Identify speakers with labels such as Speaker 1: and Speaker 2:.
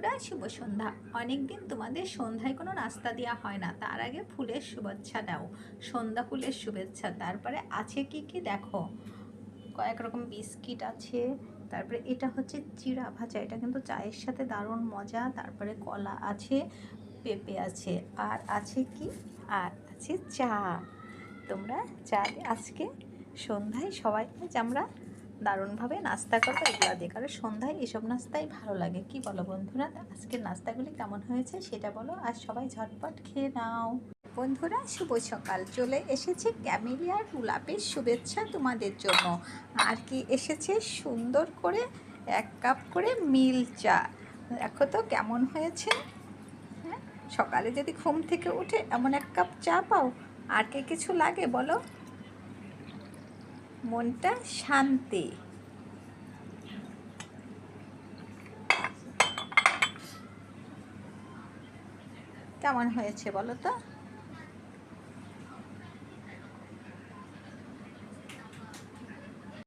Speaker 1: বন্ধুরা, শুভ সন্ধ্যা। অনেকদিন তোমাদের সন্ধ্যায় কোনো নাস্তা দেওয়া হয় না, তার আগে ফুলের শুভেচ্ছা দাও। সন্ধ্যা ফুলের শুভেচ্ছা। তারপরে আছে কি কি দেখো, কয়েক রকম বিস্কিট আছে। তারপরে এটা হচ্ছে চিড়া ভাজা, এটা কিন্তু চায়ের সাথে দারুণ মজা। তারপরে কলা আছে, পেঁপে আছে, আর আছে কি, আর আছে চা। তোমরা চা আজকে সন্ধ্যায় সবাই আজ আমরা দারুণভাবে নাস্তা করবো এগুলো দিয়ে, কারণ সন্ধ্যায় এসব নাস্তাই ভালো লাগে। কি বলো বন্ধুরা? আজকের নাস্তাগুলি কেমন হয়েছে সেটা বলো, আর সবাই ঝটপট খেয়ে নাও। বন্ধুরা, শুভ সকাল। চলে এসেছে ক্যামেলিয়ার গোলাপের শুভেচ্ছা তোমাদের জন্য। আর কি এসেছে সুন্দর করে 1 কাপ করে মিল চা। দেখো তো কেমন হয়েছে। হ্যাঁ, সকালে যদি ঘুম থেকে উঠে এমন 1 কাপ চা পাও, আর কি কিছু লাগে বলো? মনটা শান্তি। কেমন হয়েছে বলো তো?